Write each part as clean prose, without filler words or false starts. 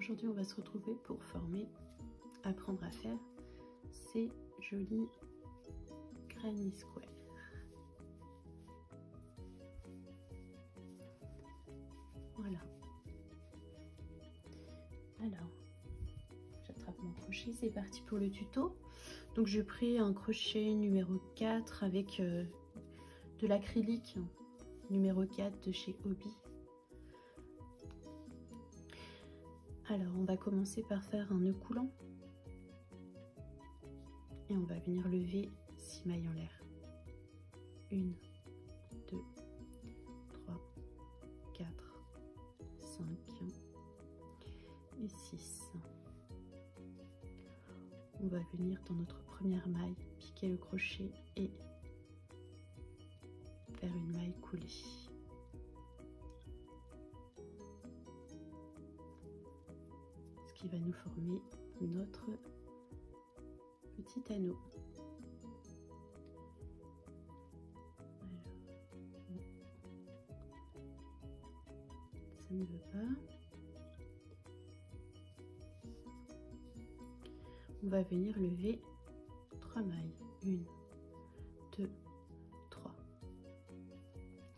Aujourd'hui, on va se retrouver pour former, apprendre à faire ces jolis granny square. Voilà. Alors, j'attrape mon crochet, c'est parti pour le tuto. Donc, j'ai pris un crochet numéro 4 avec de l'acrylique numéro 4 de chez Hobby. Alors, on va commencer par faire un nœud coulant et on va venir lever 6 mailles en l'air. 1, 2, 3, 4, 5 et 6. On va venir dans notre première maille, piquer le crochet et faire une maille coulée. Ce qui va nous former notre petit anneau. Ça ne veut pas. On va venir lever 3 mailles. 1, 2, 3.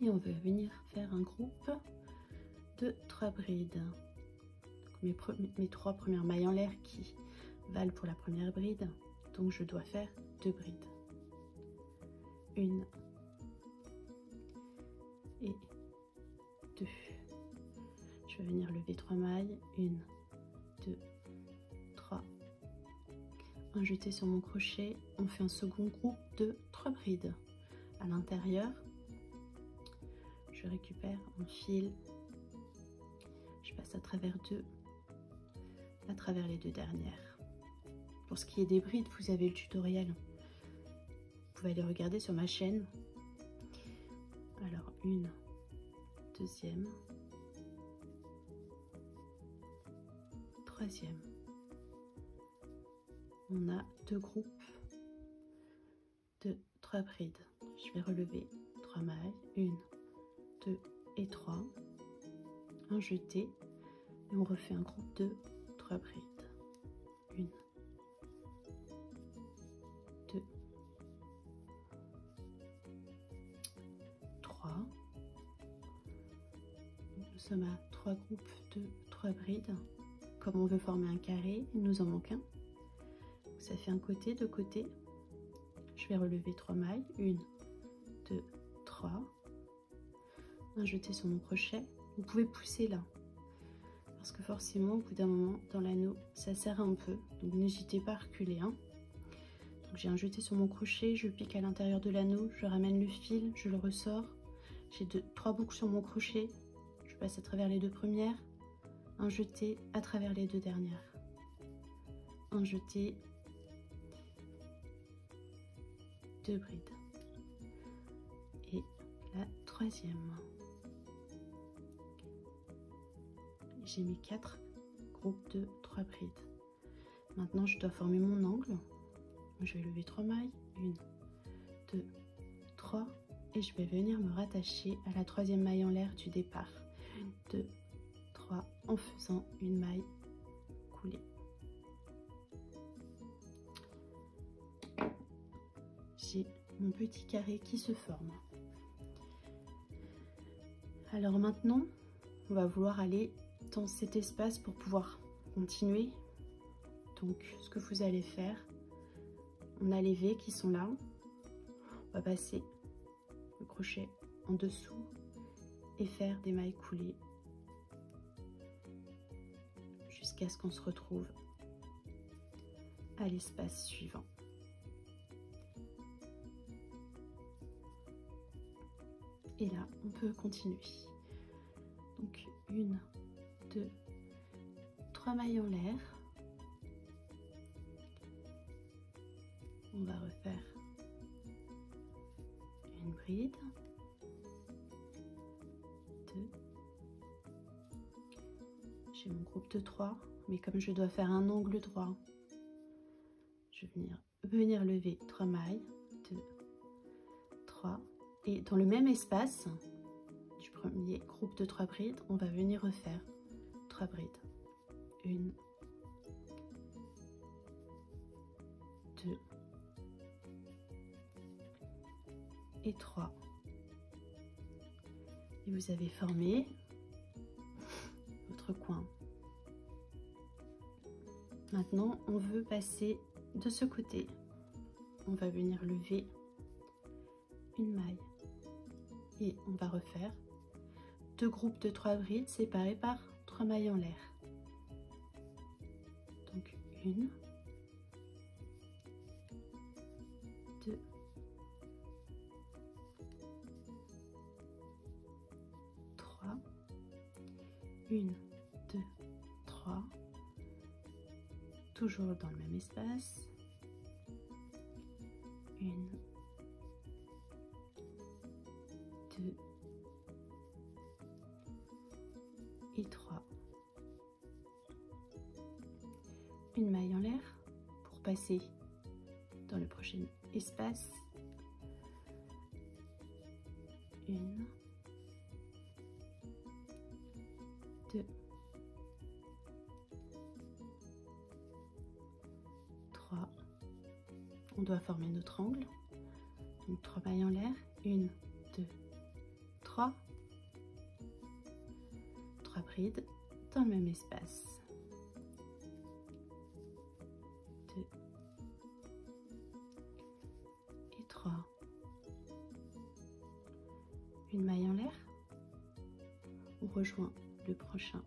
Et on va venir faire un groupe de 3 brides. Donc mes 3 premières mailles en l'air qui valent pour la première bride. Donc je dois faire 2 brides. 1 et 2. Je vais venir lever 3 mailles. 1, 2, 3. Un jeté sur mon crochet. On fait un second groupe de 3 brides. À l'intérieur, je récupère un fil. Je passe à travers les 2 dernières. Pour ce qui est des brides, vous avez le tutoriel. Vous pouvez aller regarder sur ma chaîne. Alors, une, deuxième, troisième. On a 2 groupes de 3 brides. Je vais relever 3 mailles. 1, 2 et 3. Un jeté. Et on refait un groupe de 3 brides. 1, 2, 3. Nous sommes à 3 groupes de 3 brides. Comme on veut former un carré, il nous en manque un. Ça fait un côté, 2 côtés. Je vais relever 3 mailles. 1, 2, 3. Un jeté sur mon crochet. Vous pouvez pousser là. Parce que forcément, au bout d'un moment, dans l'anneau, ça serre un peu. Donc n'hésitez pas à reculer. Hein. Donc j'ai un jeté sur mon crochet, je pique à l'intérieur de l'anneau, je ramène le fil, je le ressors. J'ai 3 boucles sur mon crochet. Je passe à travers les 2 premières. Un jeté à travers les 2 dernières. Un jeté. 2 brides. Et la troisième. J'ai mis 4 groupes de 3 brides. Maintenant, je dois former mon angle. Je vais lever 3 mailles. 1, 2, 3. Et je vais venir me rattacher à la 3e maille en l'air du départ. 1, 2, 3. En faisant une maille coulée. J'ai mon petit carré qui se forme. Alors maintenant, on va vouloir aller dans cet espace pour pouvoir continuer. Donc ce que vous allez faire, on a les V qui sont là. On va passer le crochet en dessous et faire des mailles coulées jusqu'à ce qu'on se retrouve à l'espace suivant. Et là, on peut continuer. Donc 1, 2, 3 mailles en l'air. On va refaire une bride. 2. J'ai mon groupe de 3, mais comme je dois faire un angle droit, je vais venir lever 3 mailles. 2, 3. Et dans le même espace du premier groupe de 3 brides, on va venir refaire 3 brides. 1, 2 et 3. Et vous avez formé votre coin. Maintenant, on veut passer de ce côté. On va venir lever une maille et on va refaire 2 groupes de 3 brides séparés par 3 mailles en l'air. Donc 1, 2, 3, 1, 2, 3, toujours dans le même espace, 1, 2 et 3. Une maille en l'air pour passer dans le prochain espace, 1, 2, 3. On doit former notre angle, donc 3 mailles en l'air, 1, 2, 3, 3 brides dans le même espace, 2 et 3, une maille en l'air, on rejoint le prochain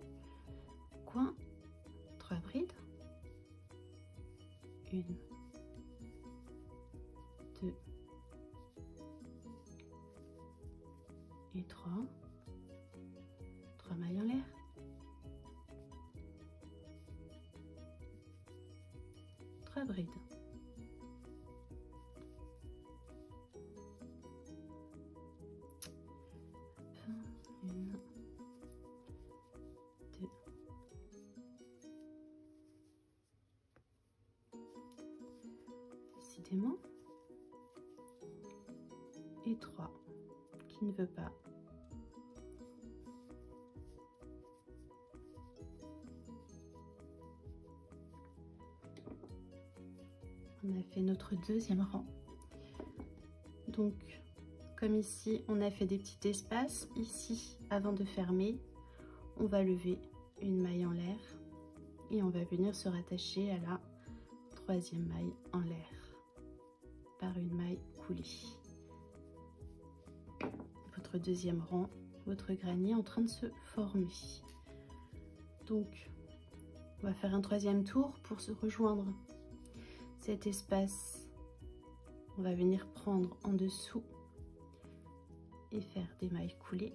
coin, 3 brides, 1, 2 et 3, 3 mailles en l'air, 3 brides, 1, 2, décidément, et 3 qui ne veut pas. On a fait notre deuxième rang. Donc, comme ici, on a fait des petits espaces. Ici, avant de fermer, on va lever une maille en l'air et on va venir se rattacher à la troisième maille en l'air par une maille coulée. Votre deuxième rang, votre granier en train de se former. Donc, on va faire un troisième tour pour se rejoindre cet espace. On va venir prendre en dessous et faire des mailles coulées.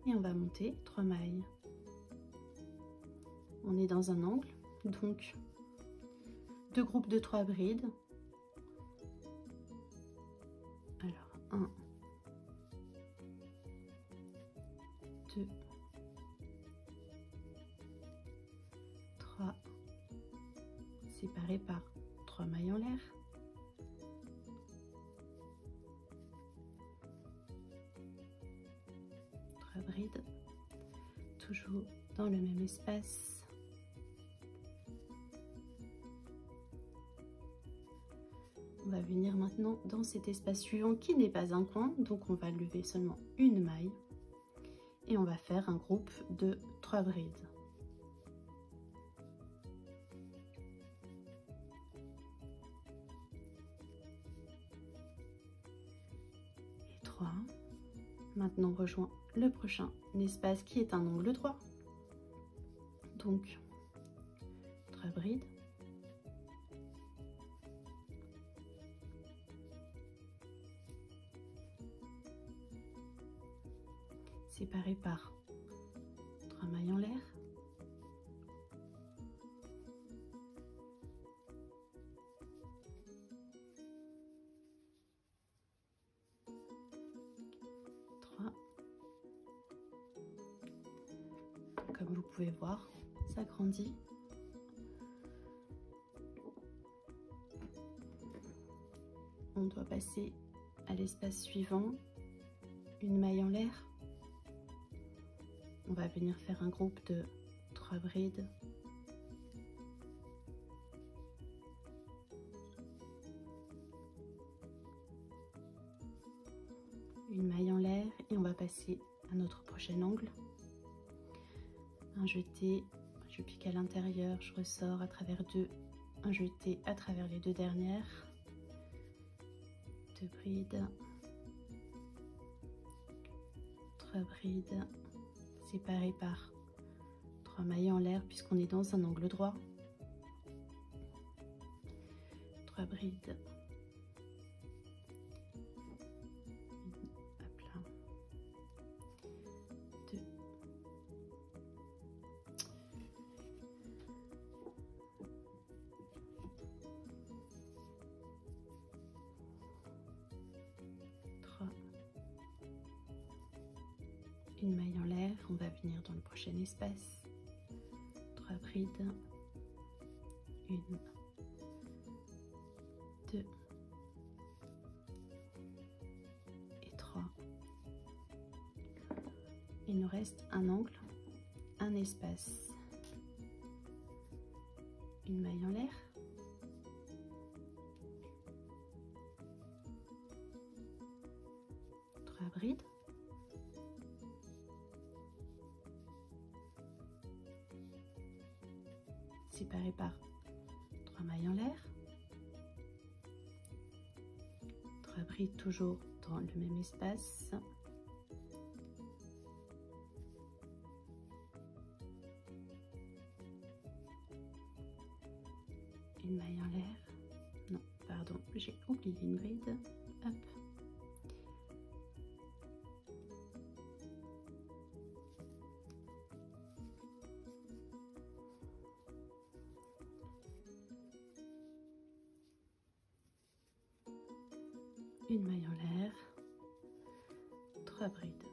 Et on va monter 3 mailles. On est dans un angle, donc 2 groupes de 3 brides. Alors 1, 2, 3, séparés par 3 mailles en l'air. Brides, toujours dans le même espace. On va venir maintenant dans cet espace suivant qui n'est pas un coin, donc on va lever seulement une maille et on va faire un groupe de 3 brides. Et 3. Maintenant on rejoint le prochain espace qui est un angle droit. Donc 3 brides. Séparés par 3 mailles en l'air. Comme vous pouvez voir, ça grandit. On doit passer à l'espace suivant, une maille en l'air. On va venir faire un groupe de 3 brides. Une maille en l'air et on va passer à notre prochain angle. Un jeté, je pique à l'intérieur, je ressors à travers 2, un jeté à travers les 2 dernières, 2 brides, 3 brides, séparées par 3 mailles en l'air puisqu'on est dans un angle droit, 3 brides, hop là, 2, 3, une maille en l'air, on va venir dans le prochain espace, 3 brides, 1, 2 et 3. Il nous reste un angle, un espace, une maille en l'air, 3 brides, séparées par 3 mailles en l'air, 3 brides toujours dans le même espace, une maille en l'air, non pardon j'ai oublié une bride, hop, une maille en l'air, 3 brides,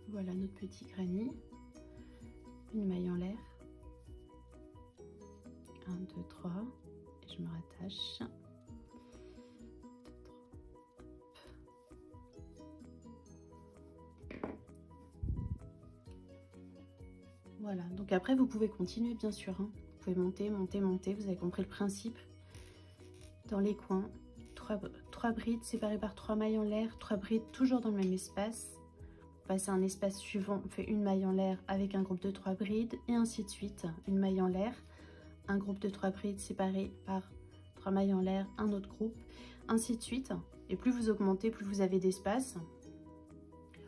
voilà notre petit granit, une maille en l'air, 1, 2, 3 et je me rattache, 2, 3, voilà, donc après vous pouvez continuer bien sûr, hein. Vous pouvez monter, monter, monter, vous avez compris le principe. Dans les coins, 3 brides séparées par 3 mailles en l'air, 3 brides toujours dans le même espace. Vous passez à un espace suivant, on fait une maille en l'air avec un groupe de 3 brides et ainsi de suite. Une maille en l'air, un groupe de 3 brides séparées par 3 mailles en l'air, un autre groupe, ainsi de suite. Et plus vous augmentez, plus vous avez d'espace,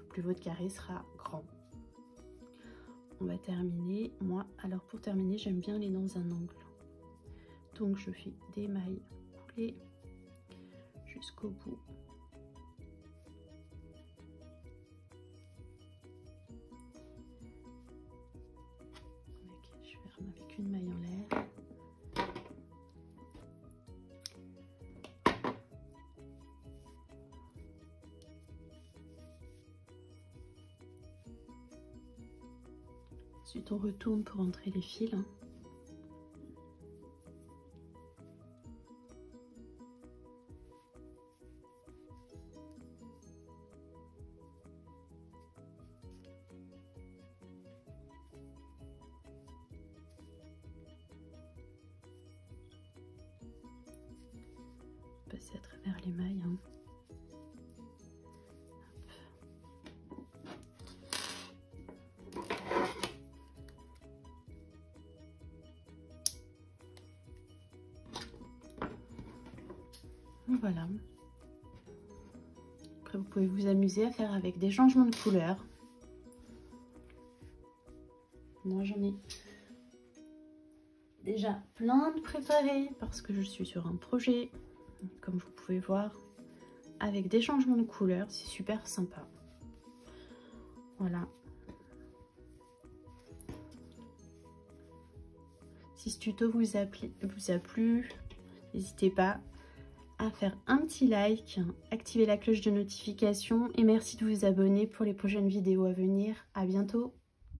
plus votre carré sera grand. On va terminer, moi, alors pour terminer, j'aime bien aller dans un angle. Donc je fais des mailles coulées jusqu'au bout. Je ferme avec une maille en l'air. Ensuite on retourne pour entrer les fils. Passer à travers les mailles. Voilà. Après, vous pouvez vous amuser à faire avec des changements de couleur. Moi, j'en ai déjà plein de préparés parce que je suis sur un projet, comme vous pouvez voir, avec des changements de couleur. C'est super sympa. Voilà. Si ce tuto vous a plu, n'hésitez pas à faire un petit like, activer la cloche de notification et merci de vous abonner pour les prochaines vidéos à venir. À bientôt!